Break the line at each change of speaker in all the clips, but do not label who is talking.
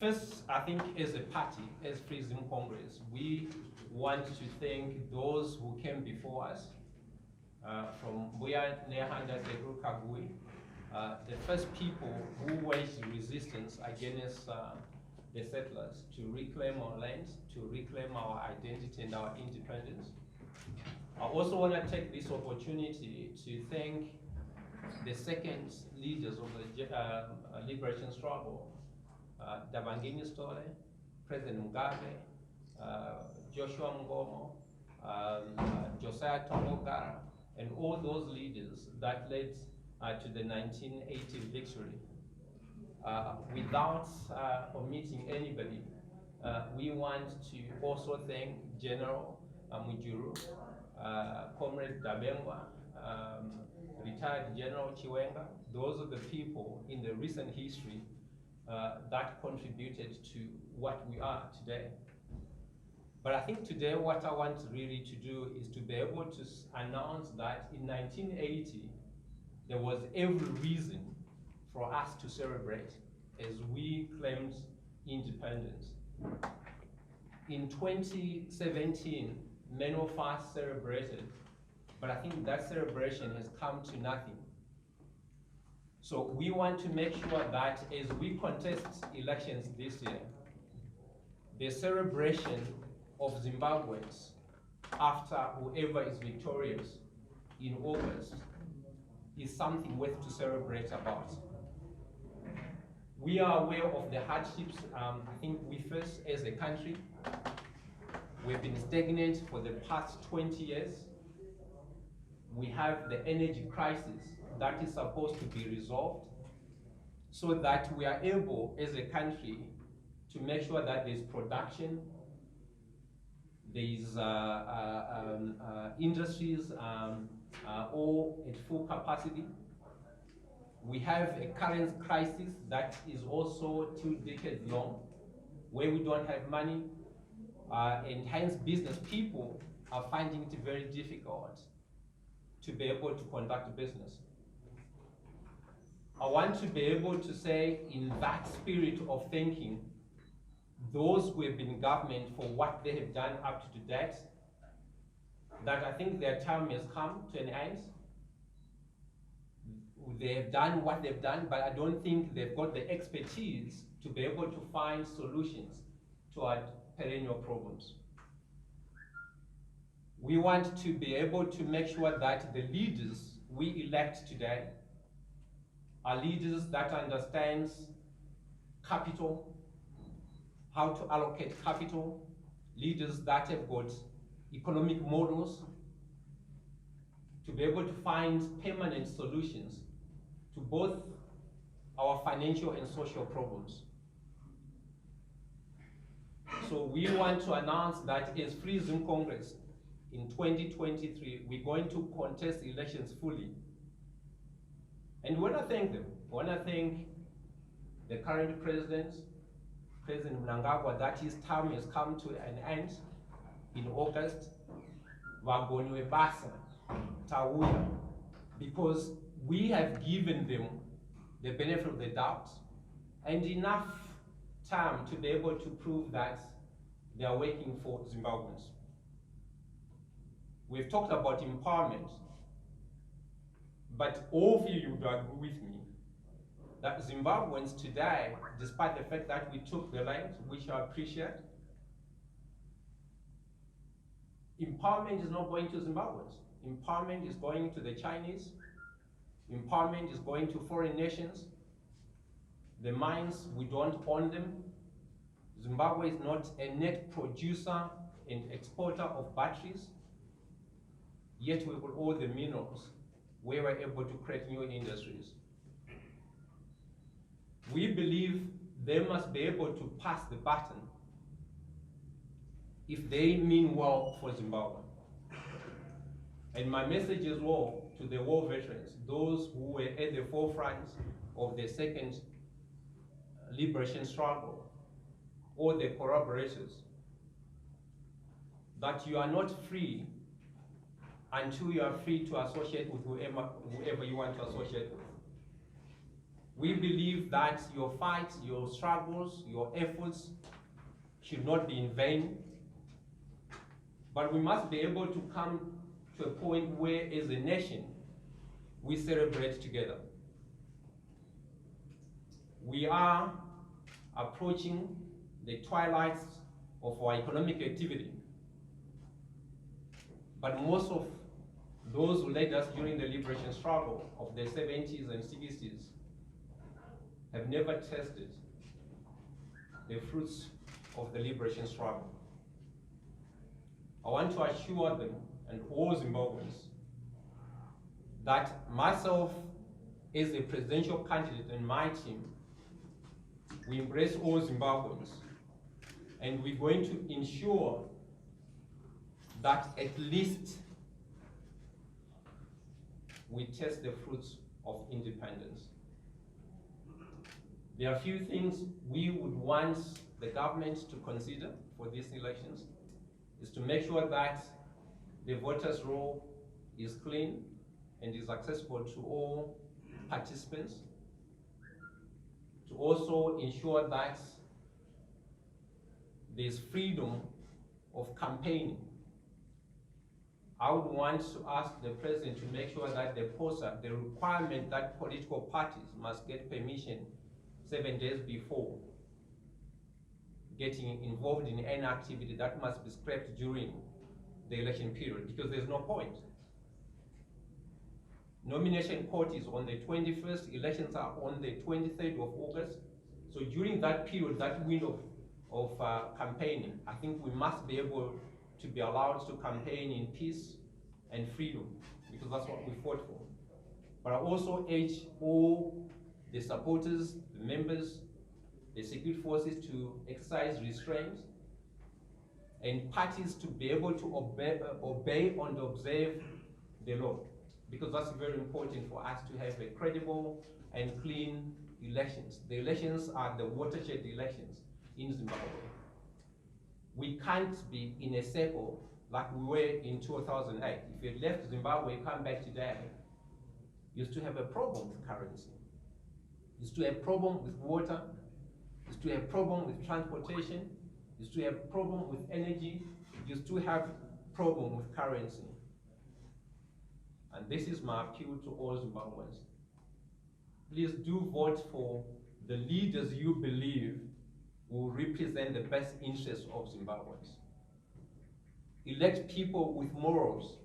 First, I think as a party, as FreeZim Congress, we want to thank those who came before us, from Buya Nehanda Segru Kagui, the first people who waged resistance against the settlers to reclaim our lands, to reclaim our identity and our independence. I also want to take this opportunity to thank the second leaders of the liberation struggle, Dabangini Stole, President Mugabe, Joshua Ngomo, Josiah Tomoga, and all those leaders that led to the 1980 victory. Without omitting anybody, we want to also thank General Mujuru, Comrade Dabengwa, retired General Chiwenga. Those are the people in the recent history that contributed to what we are today. But I think today what I want really to do is to be able to announce that in 1980, there was every reason for us to celebrate as we claimed independence. In 2017, many of us celebrated, but I think that celebration has come to nothing. So we want to make sure that as we contest elections this year, the celebration of Zimbabweans after whoever is victorious in August is something worth to celebrate about. We are aware of the hardships. I think we face as a country. We've been stagnant for the past 20 years. We have the energy crisis that is supposed to be resolved so that we are able as a country to make sure that there's production, there's industries all at full capacity. We have a current crisis that is also 2 decades long, where we don't have money, and hence business people are finding it very difficult to be able to conduct business. I want to be able to say, in that spirit of thinking, those who have been in government for what they have done up to date, that I think their time has come to an end. They have done what they've done, but I don't think they've got the expertise to be able to find solutions to our perennial problems. We want to be able to make sure that the leaders we elect today are leaders that understands capital, how to allocate capital, leaders that have got economic models to be able to find permanent solutions to both our financial and social problems. So we want to announce that as FreeZim Congress in 2023, we're going to contest elections fully. And we want to thank them. We want to thank the current president, President Mnangagwa, that his term has come to an end in August. Wagonywe basa, Tawuya, because we have given them the benefit of the doubt and enough time to be able to prove that they are working for Zimbabweans. We've talked about empowerment, but all of you would agree with me that Zimbabweans today, despite the fact that we took the land, which I appreciate, empowerment is not going to Zimbabweans. Empowerment is going to the Chinese. Empowerment is going to foreign nations. The mines, we don't own them. Zimbabwe is not a net producer and exporter of batteries, yet we got all the minerals where we're able to create new industries. We believe they must be able to pass the baton if they mean well for Zimbabwe. And my message as well to the war veterans, those who were at the forefront of the second liberation struggle, or the collaborators, that you are not free until you are free to associate with whoever you want to associate with. We believe that your fight, your struggles, your efforts should not be in vain. But we must be able to come to a point where, as a nation, we celebrate together. We are approaching the twilight of our economic activity. But most of those who led us during the liberation struggle of the 70s and 60s have never tasted the fruits of the liberation struggle. I want to assure them and all Zimbabweans that myself, as a presidential candidate, and my team, we embrace all Zimbabweans, and we're going to ensure that at least we taste the fruits of independence. There are a few things we would want the government to consider for these elections, is to make sure that the voters' roll is clean and is accessible to all participants, to also ensure that there's freedom of campaigning. I would want to ask the president to make sure that the requirement that political parties must get permission 7 days before getting involved in any activity, that must be scrapped during the election period, because there's no point. Nomination court is on the 21st, elections are on the 23rd of August. So during that period, that window of campaigning, I think we must be able to be allowed to campaign in peace and freedom, because that's what we fought for. But I also urge all the supporters, the members, the security forces to exercise restraint, and parties to be able to obey and observe the law, because that's very important for us to have a credible and clean elections. The elections are the watershed elections in Zimbabwe. We can't be in a circle like we were in 2008. If you left Zimbabwe, come back today, you still have a problem with currency. You still have a problem with water. You still have a problem with transportation. You still have a problem with energy. You still have a problem with currency. And this is my appeal to all Zimbabweans. Please do vote for the leaders you believe will represent the best interests of Zimbabweans. Elect people with morals.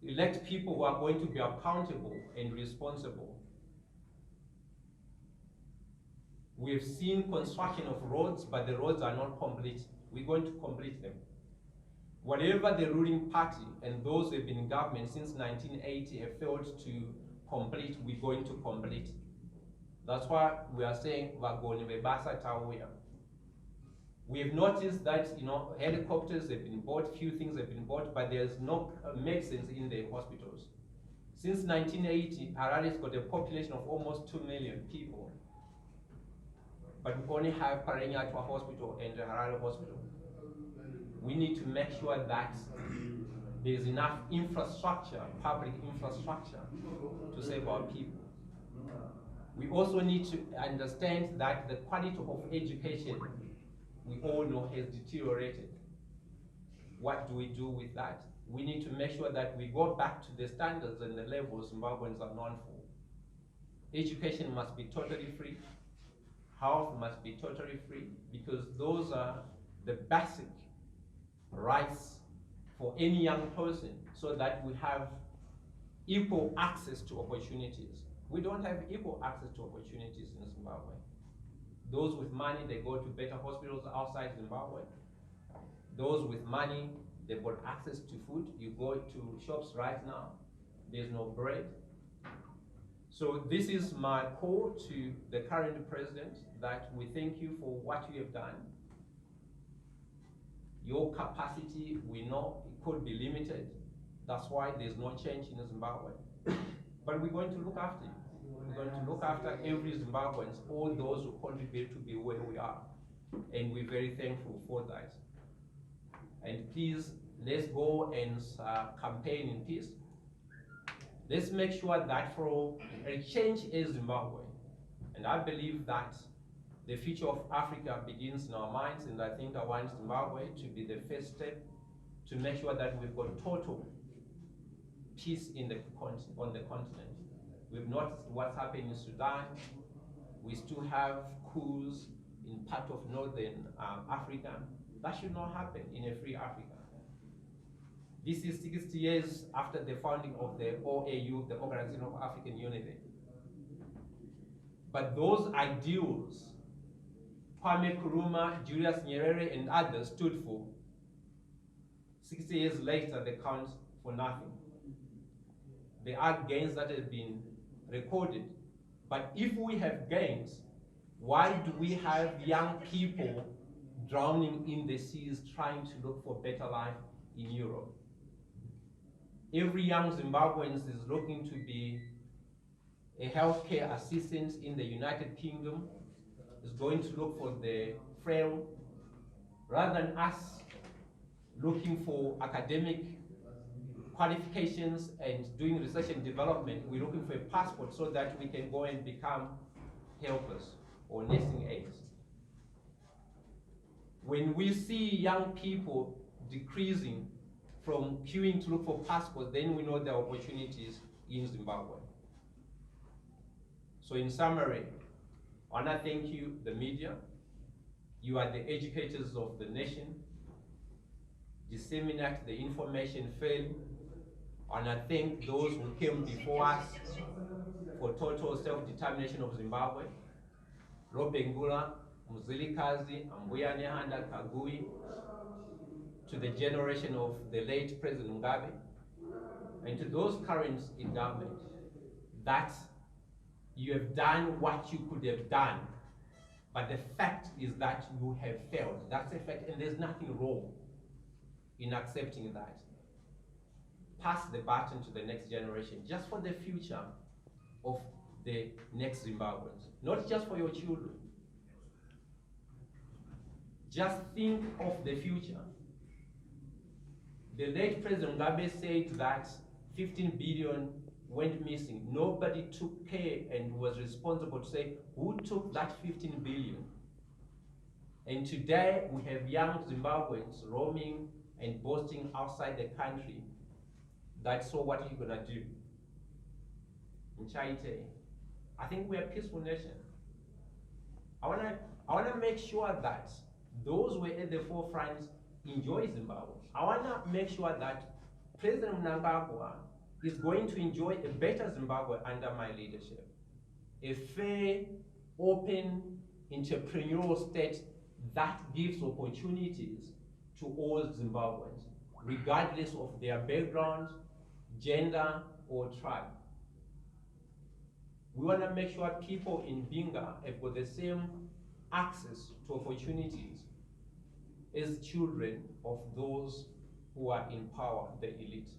Elect people who are going to be accountable and responsible. We have seen construction of roads, but the roads are not complete. We're going to complete them. Whatever the ruling party and those who have been in government since 1980 have failed to complete, we're going to complete. That's why we are saying Basa Tawuya. We have noticed that helicopters have been bought, few things have been bought, but there's no medicines in the hospitals. Since 1980, Harare has got a population of almost 2 million people. But we only have Parenyatwa Hospital and the Harare Hospital. We need to make sure that there's enough infrastructure, public infrastructure, to save our people. We also need to understand that the quality of education, we all know, has deteriorated. What do we do with that? We need to make sure that we go back to the standards and the levels Zimbabweans are known for. Education must be totally free. Health must be totally free, because those are the basic rights for any young person, so that we have equal access to opportunities. We don't have equal access to opportunities in Zimbabwe. Those with money, they go to better hospitals outside Zimbabwe. Those with money, they've got access to food. You go to shops right now, there's no bread. So this is my call to the current president, that we thank you for what you have done. Your capacity, we know it could be limited. That's why there's no change in Zimbabwe. But we're going to look after you. We're going to look after every Zimbabwean, all those who contribute to be where we are. And we're very thankful for that. And please, let's go and campaign in peace. Let's make sure that for a change in Zimbabwe, and I believe that the future of Africa begins in our minds, and I think I want Zimbabwe to be the first step to make sure that we've got total peace on the continent. We've noticed what's happening in Sudan. We still have coups in part of northern Africa. That should not happen in a free Africa. This is 60 years after the founding of the OAU, the Organization of African Unity. But those ideals, Kwame Nkrumah, Julius Nyerere, and others stood for, 60 years later, they count for nothing. There are gains that have been recorded. But if we have gains, why do we have young people drowning in the seas trying to look for better life in Europe? Every young Zimbabwean is looking to be a healthcare assistant in the United Kingdom, is going to look for the frail, rather than us looking for academic qualifications and doing research and development. We're looking for a passport so that we can go and become helpers or nursing aides. When we see young people decreasing from queuing to look for passports, then we know there are opportunities in Zimbabwe. So in summary, I want to thank you, the media. You are the educators of the nation. Disseminate the information fairly. And I thank those who came before us for total self-determination of Zimbabwe. Robengula, Mzilikazi, Ambuya Nehanda Kagui, to the generation of the late President Mugabe, and to those current in government, that you have done what you could have done, but the fact is that you have failed. That's a fact, and there's nothing wrong in accepting that. Pass the baton to the next generation, just for the future of the next Zimbabweans, not just for your children. Just think of the future. The late President Mugabe said that 15 billion went missing. Nobody took care and was responsible to say who took that 15 billion. And today we have young Zimbabweans roaming and boasting outside the country. That's so what are you gonna do? Mchaite, I think we're a peaceful nation. I wanna make sure that those who are at the forefront enjoy Zimbabwe. I wanna make sure that President Mnangagwa is going to enjoy a better Zimbabwe under my leadership. A fair, open, entrepreneurial state that gives opportunities to all Zimbabweans, regardless of their background, gender, or tribe. We want to make sure people in Binga have got the same access to opportunities as children of those who are in power, the elite.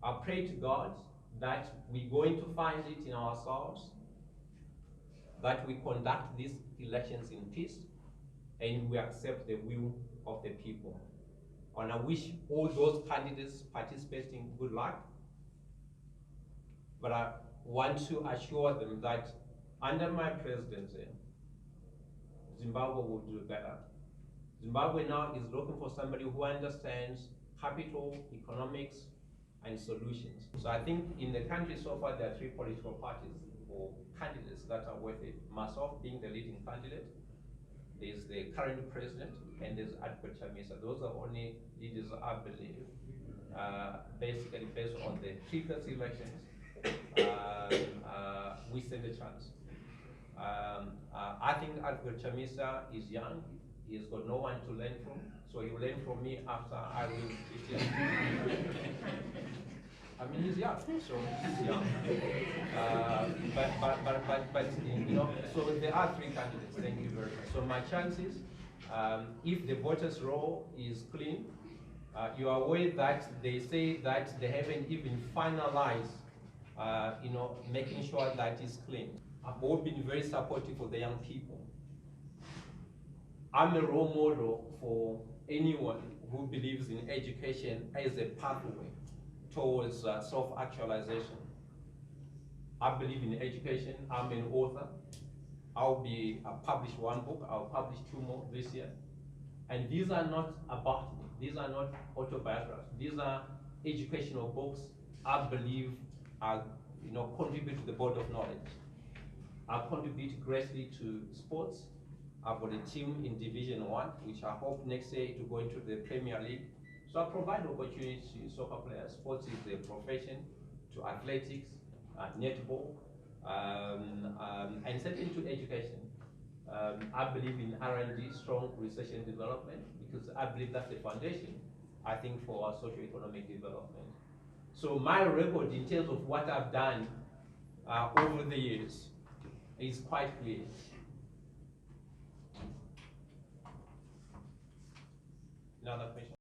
I pray to God that we're going to find it in ourselves, that we conduct these elections in peace, and we accept the will of the people. And I wish all those candidates participating good luck. But I want to assure them that under my presidency, Zimbabwe will do better. Zimbabwe now is looking for somebody who understands capital, economics, and solutions. So I think in the country so far, there are 3 political parties or candidates that are worth it. Myself being the leading candidate, there's the current president, and there's Advocate Chamisa. Those are only leaders, I believe, basically based on the previous elections. We stand a chance. I think Advocate Chamisa is young. He's got no one to learn from, so he will learn from me after I win this year. I mean, he's young, so he's young. But you know, so there are 3 candidates. Thank you very much. So my chances, if the voters' roll is clean, you are aware that they say that they haven't even finalized, you know, making sure that it's clean. I've all been very supportive of the young people. I'm a role model for anyone who believes in education as a pathway towards self-actualization. I believe in education. I'm an author. I'll publish one book. I'll publish 2 more this year. And these are not about me. These are not autobiographies. These are educational books I believe are, contribute to the body of knowledge. I contribute greatly to sports. I've got a team in Division 1, which I hope next year to go into the Premier League. So I provide opportunities to soccer players. Sports is a profession, to athletics, netball, and certainly to education. I believe in R&D, strong research and development, because I believe that's the foundation, I think, for our socio-economic development. So my record in terms of what I've done over the years is quite clear. Another question?